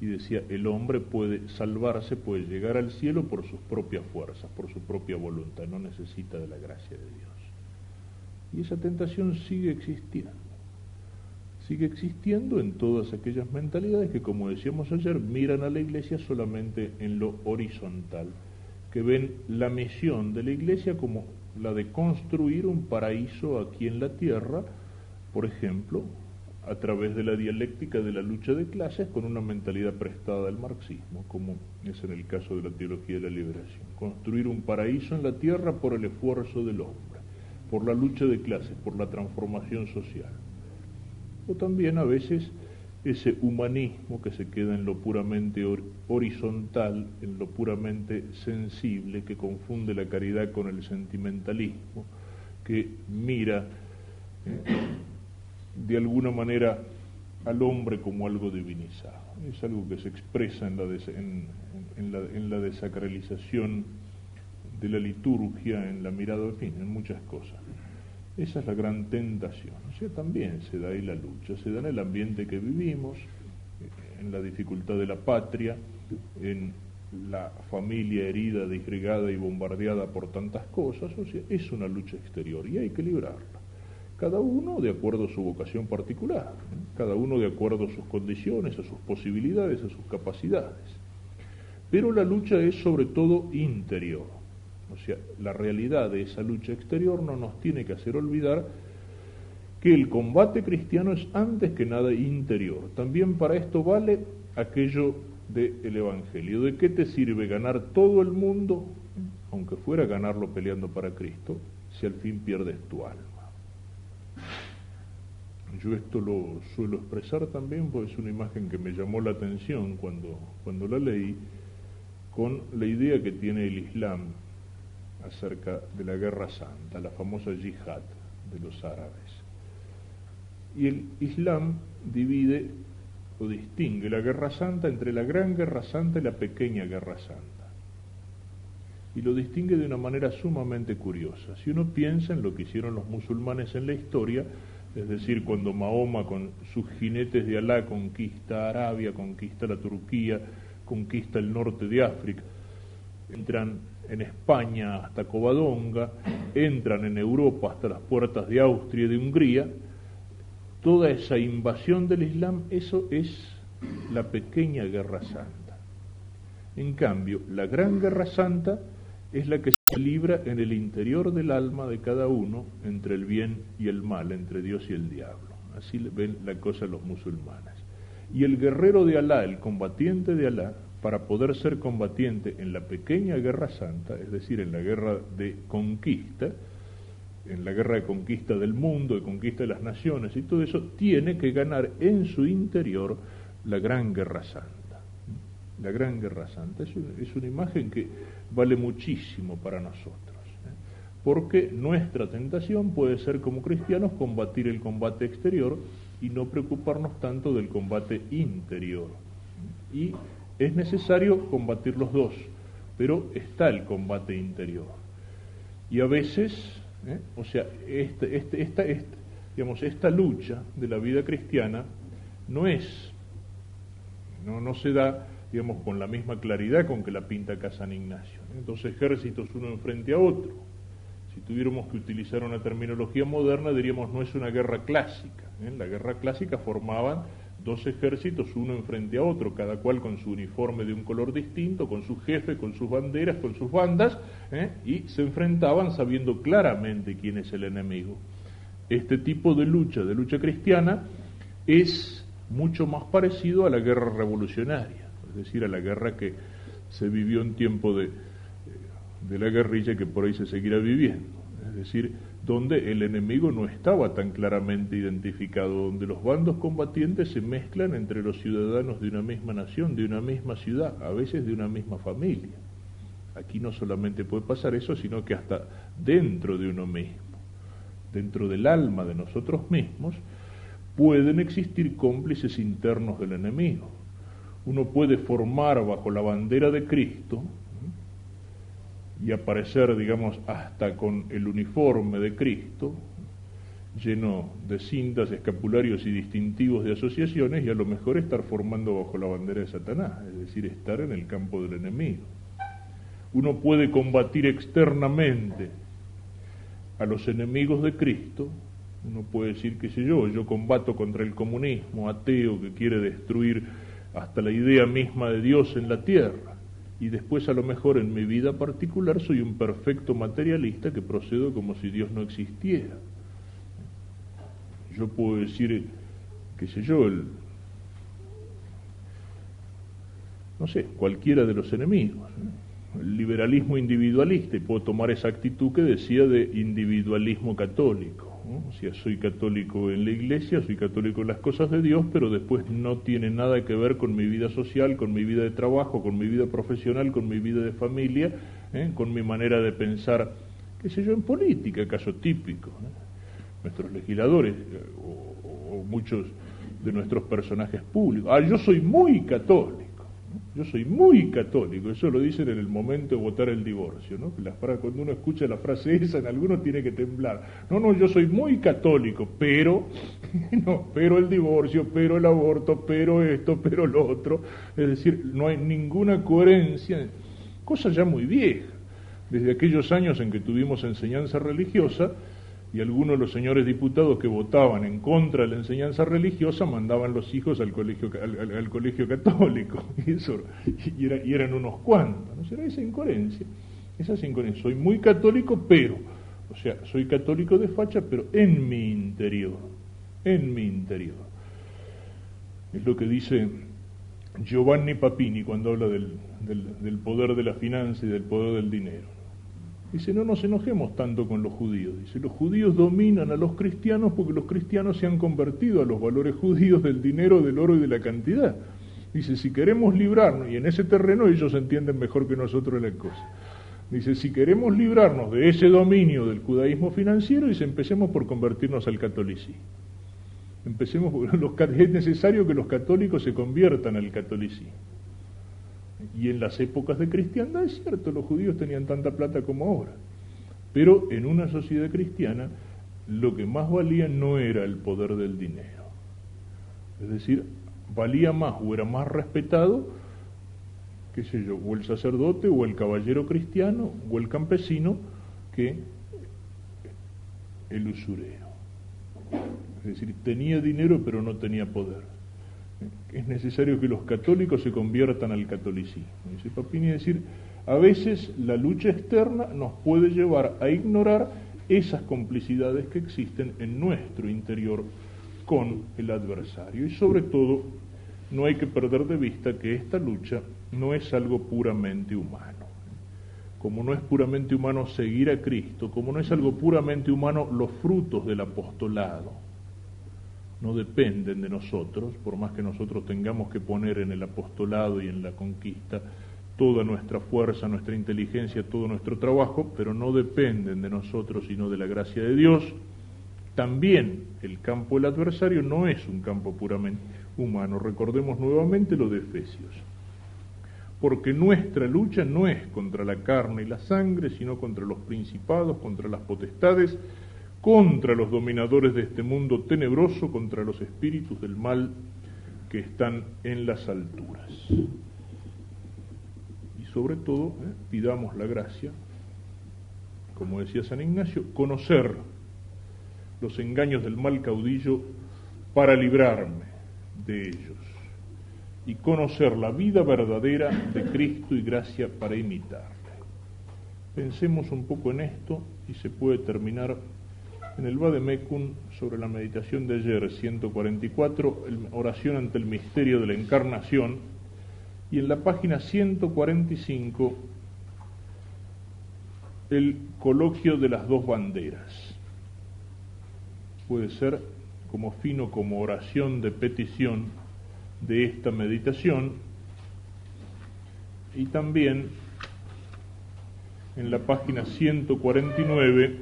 Y decía, el hombre puede salvarse, puede llegar al cielo por sus propias fuerzas, por su propia voluntad, no necesita de la gracia de Dios. Y esa tentación sigue existiendo en todas aquellas mentalidades que, como decíamos ayer, miran a la iglesia solamente en lo horizontal, que ven la misión de la iglesia como la de construir un paraíso aquí en la tierra, por ejemplo, a través de la dialéctica de la lucha de clases con una mentalidad prestada al marxismo, como es en el caso de la teología de la liberación. Construir un paraíso en la tierra por el esfuerzo del hombre, por la lucha de clases, por la transformación social. O también a veces ese humanismo que se queda en lo puramente horizontal, en lo puramente sensible, que confunde la caridad con el sentimentalismo, que mira de alguna manera al hombre como algo divinizado. Es algo que se expresa en la desacralización de la liturgia, en la mirada, en fin, en muchas cosas. Esa es la gran tentación. O sea, también se da ahí la lucha, se da en el ambiente que vivimos, en la dificultad de la patria, en la familia herida, disgregada y bombardeada por tantas cosas. O sea, es una lucha exterior y hay que librarla. Cada uno de acuerdo a su vocación particular, cada uno de acuerdo a sus condiciones, a sus posibilidades, a sus capacidades. Pero la lucha es sobre todo interior. O sea, la realidad de esa lucha exterior no nos tiene que hacer olvidar que el combate cristiano es antes que nada interior. También para esto vale aquello del Evangelio. ¿De qué te sirve ganar todo el mundo, aunque fuera ganarlo peleando para Cristo, si al fin pierdes tu alma? Yo esto lo suelo expresar también, porque es una imagen que me llamó la atención cuando la leí, con la idea que tiene el Islam acerca de la Guerra Santa, la famosa yihad de los árabes. Y el Islam divide o distingue la Guerra Santa entre la Gran Guerra Santa y la Pequeña Guerra Santa. Y lo distingue de una manera sumamente curiosa. Si uno piensa en lo que hicieron los musulmanes en la historia, es decir, cuando Mahoma con sus jinetes de Alá conquista Arabia, conquista la Turquía, conquista el norte de África, entran en España hasta Covadonga, entran en Europa hasta las puertas de Austria y de Hungría, toda esa invasión del Islam, eso es la Pequeña Guerra Santa. En cambio, la Gran Guerra Santa es la que se libra en el interior del alma de cada uno entre el bien y el mal, entre Dios y el diablo. Así ven la cosa los musulmanes. Y el guerrero de Alá, el combatiente de Alá, para poder ser combatiente en la Pequeña Guerra Santa, es decir, en la guerra de conquista, en la guerra de conquista del mundo, de conquista de las naciones y todo eso, tiene que ganar en su interior la Gran Guerra Santa. La Gran Guerra Santa es una imagen que vale muchísimo para nosotros, porque nuestra tentación puede ser como cristianos combatir el combate exterior y no preocuparnos tanto del combate interior. Y es necesario combatir los dos, pero está el combate interior. Y a veces, o sea, esta lucha de la vida cristiana no se da, digamos, con la misma claridad con que la pinta acá San Ignacio. Entonces, ejércitos uno enfrente a otro. Si tuviéramos que utilizar una terminología moderna, diríamos no es una guerra clásica. En la guerra clásica formaban dos ejércitos uno enfrente a otro, cada cual con su uniforme de un color distinto, con su jefe, con sus banderas, con sus bandas, y se enfrentaban sabiendo claramente quién es el enemigo. Este tipo de lucha cristiana, es mucho más parecido a la guerra revolucionaria, es decir, a la guerra que se vivió en tiempo de la guerrilla, que por ahí se seguirá viviendo, es decir, donde el enemigo no estaba tan claramente identificado, donde los bandos combatientes se mezclan entre los ciudadanos de una misma nación, de una misma ciudad, a veces de una misma familia. Aquí no solamente puede pasar eso, sino que hasta dentro de uno mismo, dentro del alma de nosotros mismos, pueden existir cómplices internos del enemigo. Uno puede formar bajo la bandera de Cristo y aparecer, digamos, hasta con el uniforme de Cristo, lleno de cintas, escapularios y distintivos de asociaciones, y a lo mejor estar formando bajo la bandera de Satanás, es decir, estar en el campo del enemigo. Uno puede combatir externamente a los enemigos de Cristo. Uno puede decir, qué sé yo combato contra el comunismo ateo que quiere destruir hasta la idea misma de Dios en la tierra, y después a lo mejor en mi vida particular soy un perfecto materialista que procedo como si Dios no existiera. Yo puedo decir, qué sé yo, cualquiera de los enemigos, el liberalismo individualista, y puedo tomar esa actitud que decía de individualismo católico. O sea, soy católico en la iglesia, soy católico en las cosas de Dios, pero después no tiene nada que ver con mi vida social, con mi vida de trabajo, con mi vida profesional, con mi vida de familia, con mi manera de pensar, qué sé yo, en política, caso típico. Nuestros legisladores o muchos de nuestros personajes públicos. Yo soy muy católico, ¿no? Yo soy muy católico, eso lo dicen en el momento de votar el divorcio, ¿no? Cuando uno escucha la frase esa, en algunos tiene que temblar. No, yo soy muy católico, pero, no, pero el divorcio, pero el aborto, pero esto, pero lo otro. Es decir, no hay ninguna coherencia, cosa ya muy vieja. Desde aquellos años en que tuvimos enseñanza religiosa, y algunos de los señores diputados que votaban en contra de la enseñanza religiosa mandaban los hijos al colegio católico, y eran unos cuantos, ¿no? Será esa incoherencia. Soy muy católico, pero, o sea, soy católico de facha, pero en mi interior. Es lo que dice Giovanni Papini cuando habla del poder de la finanza y del poder del dinero. Dice, no nos enojemos tanto con los judíos. Dice, los judíos dominan a los cristianos porque los cristianos se han convertido a los valores judíos del dinero, del oro y de la cantidad. Dice, si queremos librarnos, y en ese terreno ellos entienden mejor que nosotros la cosa. Dice, si queremos librarnos de ese dominio del judaísmo financiero, dice, empecemos por convertirnos al catolicismo. Es necesario que los católicos se conviertan al catolicismo. Y en las épocas de cristiandad, es cierto, los judíos tenían tanta plata como ahora. Pero en una sociedad cristiana, lo que más valía no era el poder del dinero. Es decir, valía más o era más respetado, qué sé yo, o el sacerdote, o el caballero cristiano, o el campesino, que el usurero. Es decir, tenía dinero pero no tenía poder. Es necesario que los católicos se conviertan al catolicismo. Dice Papini, es decir, a veces la lucha externa nos puede llevar a ignorar esas complicidades que existen en nuestro interior con el adversario. Y sobre todo, no hay que perder de vista que esta lucha no es algo puramente humano. Como no es puramente humano seguir a Cristo, como no es algo puramente humano los frutos del apostolado, no dependen de nosotros, por más que nosotros tengamos que poner en el apostolado y en la conquista toda nuestra fuerza, nuestra inteligencia, todo nuestro trabajo, pero no dependen de nosotros sino de la gracia de Dios. También el campo del adversario no es un campo puramente humano. Recordemos nuevamente lo de Efesios. Porque nuestra lucha no es contra la carne y la sangre, sino contra los principados, contra las potestades, contra los dominadores de este mundo tenebroso, contra los espíritus del mal que están en las alturas. Y sobre todo, pidamos la gracia, como decía San Ignacio, conocer los engaños del mal caudillo para librarme de ellos, y conocer la vida verdadera de Cristo y gracia para imitarle. Pensemos un poco en esto y se puede terminar en el Vademecum sobre la meditación de ayer, 144, oración ante el misterio de la encarnación, y en la página 145, el coloquio de las dos banderas. Puede ser como fino, como oración de petición de esta meditación, y también en la página 149,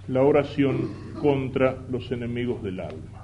la oración contra los enemigos del alma.